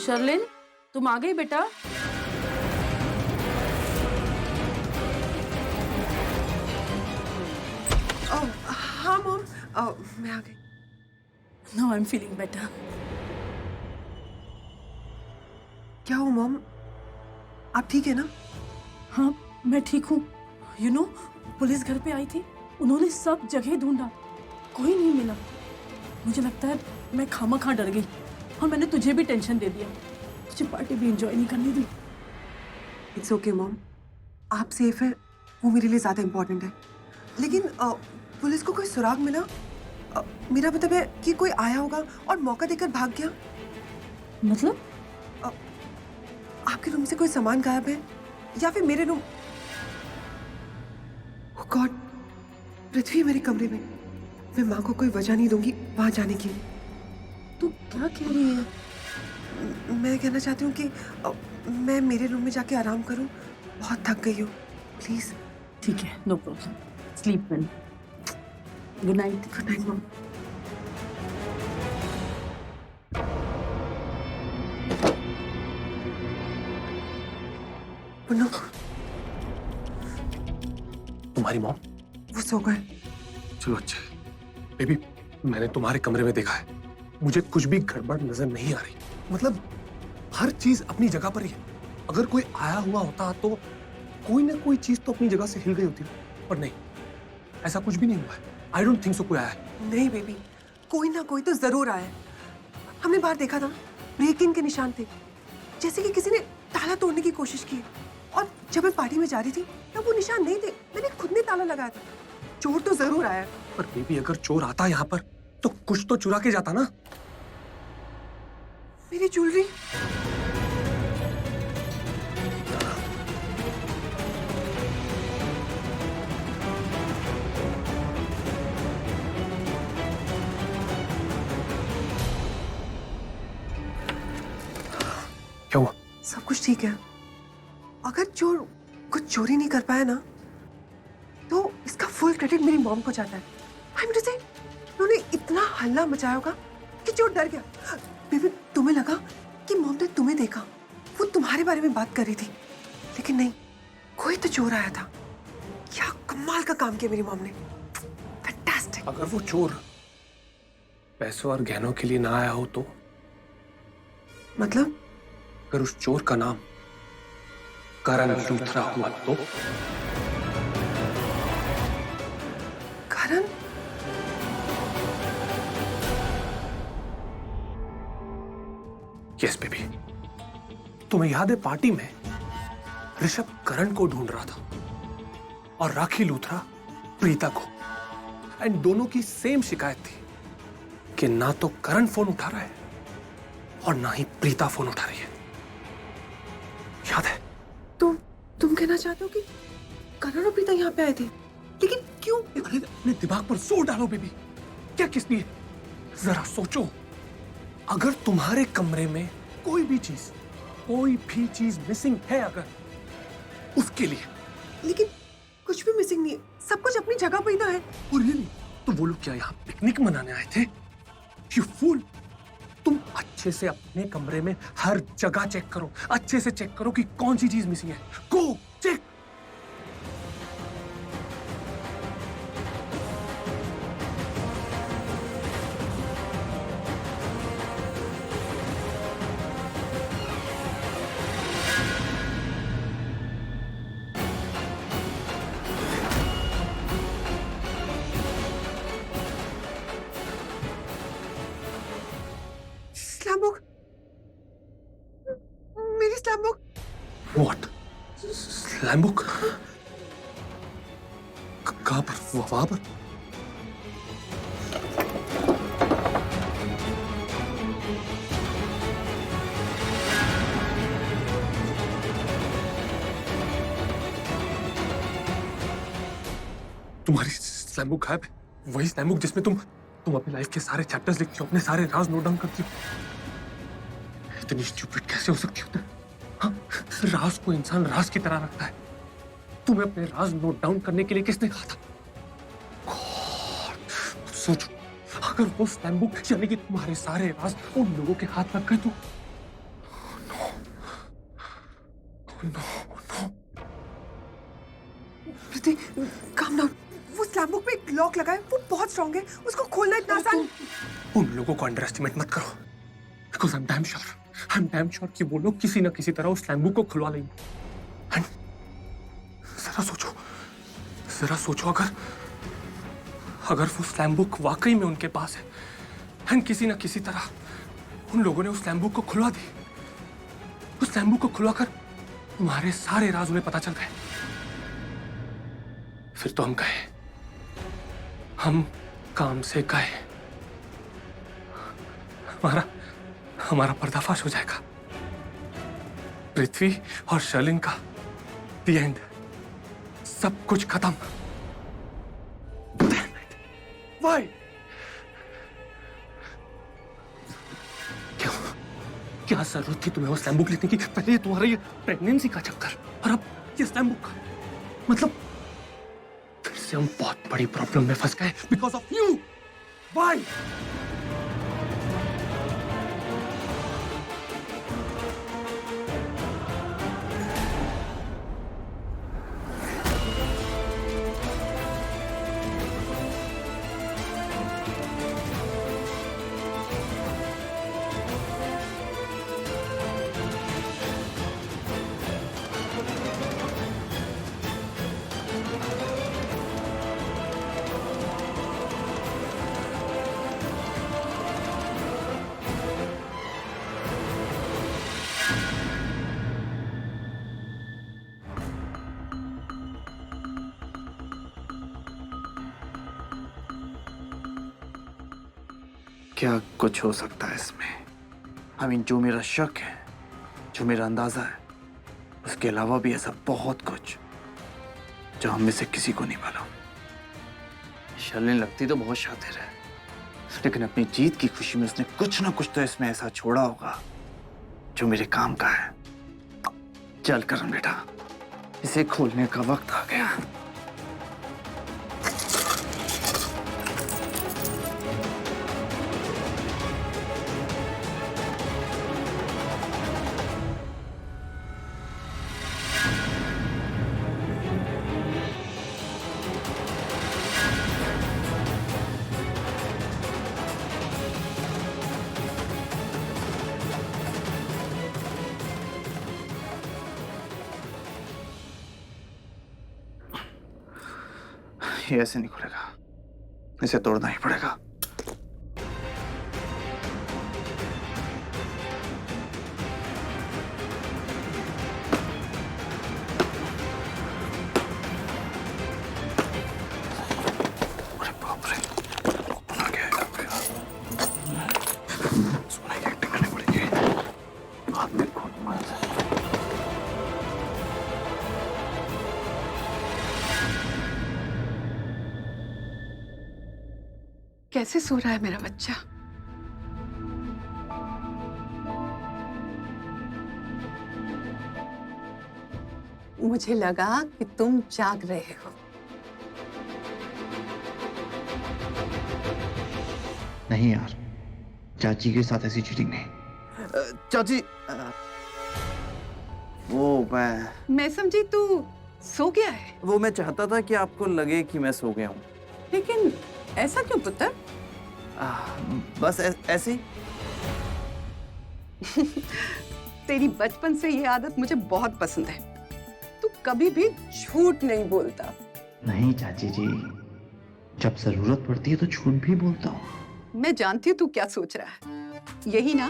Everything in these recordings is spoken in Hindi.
शर्लिन, तुम आ गई बेटा? हाँ मॉम, मैं आ गई। No, I am feeling better. क्या हुआ मॉम, आप ठीक है ना? हाँ, मैं ठीक हूँ। यू नो, पुलिस घर पे आई थी, उन्होंने सब जगह ढूंढा, कोई नहीं मिला। मुझे लगता है मैं खामखा डर गई और मैंने तुझे भी टेंशन दे दिया, तुझे पार्टी भी एंजॉय नहीं करने दी। इट्स ओके मॉम, आप सेफ है, वो मेरे लिए ज्यादा इम्पोर्टेंट है। लेकिन पुलिस को कोई सुराग मिला? मेरा मतलब है कि कोई आया होगा और मौका देकर भाग गया। मतलब? आपके रूम से कोई सामान गायब है या फिर मेरे रूम? ओह गॉड, पृथ्वी मेरे कमरे में। मैं माँ को कोई वजह नहीं दूंगी वहां जाने की। तू क्या कह रही है? मैं कहना चाहती हूँ कि मैं मेरे रूम में जाके आराम करूँ, बहुत थक गई हूँ, प्लीज। ठीक है, no problem, sleep well. Good night. Good night mom. Punnu, तुम्हारी मॉम? वो सो गए। चलो अच्छा है। बेबी, मैंने तुम्हारे कमरे में देखा है, मुझे कुछ भी गड़बड़ नजर नहीं आ रही। मतलब हर चीज अपनी जगह पर ही है। अगर कोई आया हुआ होता तो कोई ना कोई चीज तो अपनी जगह से हिल गई होती, पर नहीं, ऐसा कुछ भी नहीं हुआ है। आई डोंट थिंक सो कोई आया है। नहीं बेबी, कोई ना कोई तो जरूर आया। हमने बाहर देखा था, ब्रेक इन के निशान थे, जैसे कि किसी ने ताला तोड़ने की कोशिश की। और जब मैं पार्टी में जा रही थी तब वो निशान नहीं थे, मैंने खुद ने ताला लगाया था। चोर तो जरूर आया। पर बेबी, अगर चोर आता यहाँ पर तो कुछ तो चुरा के जाता ना। मेरी ज्वेलरी। क्या हुआ? सब कुछ ठीक है। अगर चोर कुछ चोरी नहीं कर पाया ना, तो इसका फुल क्रेडिट मेरी मॉम को जाता है। आई एम टू से, उन्होंने इतना हल्ला मचाया होगा कि चोर डर गया। बेबी, तुम्हें लगा कि मॉम ने तुम्हें देखा, वो तुम्हारे बारे में बात कर रही थी, लेकिन नहीं, कोई तो चोर आया था। क्या कमाल का काम किया मेरी मॉम ने, फैंटास्टिक। अगर वो चोर पैसों और गहनों के लिए ना आया हो तो? मतलब? अगर उस चोर का नाम करण लूथरा हुआ तो? करण? यस बेबी, तुम्हें याद है पार्टी में ऋषभ करण को ढूंढ रहा था और राखी लूथरा प्रीता को, एंड दोनों की सेम शिकायत थी कि ना तो करण फोन उठा रहा है और ना ही प्रीता फोन उठा रही है। याद है? तुम कहना चाहते हो कि करण और प्रीता यहाँ पे आए थे, लेकिन क्यों? अपने दिमाग पर जोर डालो बेबी, क्या किस लिए? जरा सोचो, अगर तुम्हारे कमरे में कोई भी चीज मिसिंग है, अगर उसके लिए। लेकिन कुछ भी मिसिंग नहीं है, सब कुछ अपनी जगह पे ही तो है। और ये नहीं तो वो लोग क्या यहाँ पिकनिक मनाने आए थे? यू फूल, तुम अच्छे से अपने कमरे में हर जगह चेक करो, अच्छे से चेक करो कि कौन सी चीज मिसिंग है। Go check. स्लैम बुक, मेरी slam book. What? Slam book? कहाँ पर? वहां पर? तुम्हारी स्लैम बुक गायब है? वही स्लैम बुक जिसमें तुम अपनी लाइफ के सारे चैप्टर्स लिखती हो, अपने सारे राज नोट डाउन करती हो। इतनी स्टूपिड कैसे हो सकती हो तुम? हाँ, राज को इंसान राज की तरह रखता है। तुम्हें अपने राज नोट डाउन करने के लिए किसने कहा था? God, सोचो, अगर वो स्लैम बुक यानी कि तुम्हारे सारे राज उन लोगों के हाथ लग गए तो प्रीति, काम डाउन। वो स्लैम बुक पे एक लॉक लगा है, वो बहुत स्ट्रांग है, उसको खोलना इतना आसान। उन लोगों को अंडर एस्टिमेट मत करो, because I am damn sure कि वो लोग किसी ना किसी तरह उस स्लैम बुक को खुलवा लेंगे। एंड जरा सोचो अगर वो स्लैम बुक वाकई में उनके पास है एंड किसी ना किसी तरह उन लोगों ने उस स्लैम बुक को खुलवा दी, उस स्लैम बुक को खुलवाकर तुम्हारे सारे राज उन्हें पता चल गए, फिर तो हम काम से गए, हमारा पर्दाफाश हो जाएगा। पृथ्वी और शर्लिन का द एंड, सब कुछ खत्म। Why? क्या जरूरत थी तुम्हें वो स्लैम बुक लेने की? पहले ये तुम्हारा ये प्रेगनेंसी का चक्कर और अब ये स्लैम बुक का, मतलब फिर से हम बहुत बड़ी प्रॉब्लम में फंस गए बिकॉज ऑफ यू। Why? क्या कुछ हो सकता है इसमें? I mean, जो मेरा शक है, जो मेरा अंदाजा है, उसके अलावा भी ऐसा बहुत कुछ जो हम में से किसी को नहीं मालूम। शर्लिन लगती तो बहुत शातिर है, लेकिन अपनी जीत की खुशी में उसने कुछ ना कुछ तो इसमें ऐसा छोड़ा होगा जो मेरे काम का है। चल करण बेटा, इसे खोलने का वक्त आ गया। ये ऐसे नहीं खुलेगा, इसे तोड़ना ही पड़ेगा। अरे बाप रे, आ गया यहाँ पे। सोने की एक्टिंग करनी पड़ेगी, बाद में खोलूंगा। कैसे सो रहा है मेरा बच्चा? मुझे लगा कि तुम जाग रहे हो। नहीं यार, चाची के साथ ऐसी चीटिंग नहीं। चाची, वो मैं समझी तू सो गया है। वो मैं चाहता था कि आपको लगे कि मैं सो गया हूँ। लेकिन ऐसा क्यों पुत्र? बस ऐसे ही। तेरी बचपन से ये आदत मुझे बहुत पसंद है। तू कभी भी झूठ नहीं बोलता। नहीं चाची जी, जब जरूरत पड़ती है तो झूठ भी बोलता हूँ। मैं जानती हूँ तू क्या सोच रहा है। यही ना,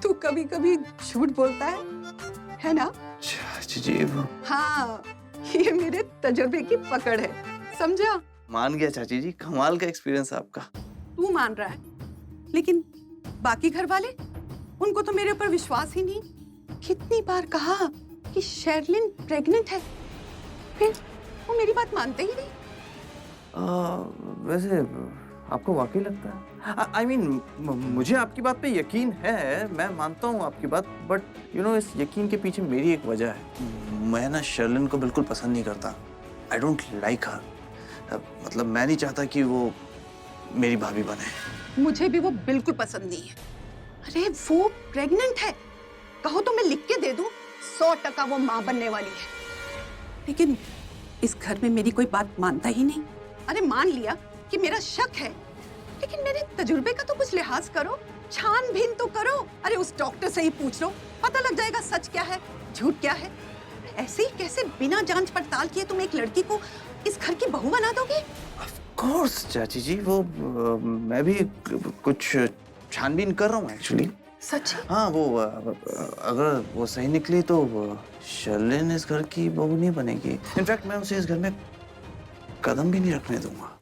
तू कभी कभी झूठ बोलता है ना? चाची जी वो... हाँ, ये मेरे तजुर्बे की पकड़ है, समझा? मान गया चाची जी, कमाल का एक्सपीरियंस है आपका। तू मान रहा है, लेकिन बाकी घर वाले, उनको तो मेरे ऊपर विश्वास ही नहीं। कितनी बार कहा कि शर्लिन प्रेग्नेंट है, फिर वो मेरी बात मानते ही नहीं। वैसे आपको वाकई लगता है? I mean, मुझे आपकी बात पे यकीन है, मैं मानता हूँ आपकी बात, बट यू नो इस यकीन के पीछे मेरी एक वजह है। मैं ना शर्लिन को बिल्कुल पसंद नहीं करता। I don't like her। मतलब मैं नहीं चाहता कि वो मेरी भाभी बने। मुझे भी वो बिल्कुल पसंद नहीं है। अरे वो प्रेग्नेंट है, कहो तो मैं लिख के दे दूं, 100% वो माँ बनने वाली है। लेकिन इस घर में मेरी कोई बात मानता ही नहीं। अरे मान लिया कि मेरा शक है, लेकिन मेरे तजुर्बे का तो कुछ लिहाज करो, छानबीन तो करो। अरे उस डॉक्टर से ही पूछ लो, पता लग जाएगा सच क्या है झूठ क्या है। ऐसे ही कैसे बिना जांच पड़ताल किए तुम एक लड़की को इस घर की बहू बना दोगे? ऑफ कोर्स चाची जी, वो मैं भी कुछ छानबीन कर रहा हूँ एक्चुअली। सच? हाँ, वो अगर वो सही निकली तो शर्लिन इस घर की बहू नहीं बनेगी। इनफैक्ट मैं उसे इस घर में कदम भी नहीं रखने दूंगा।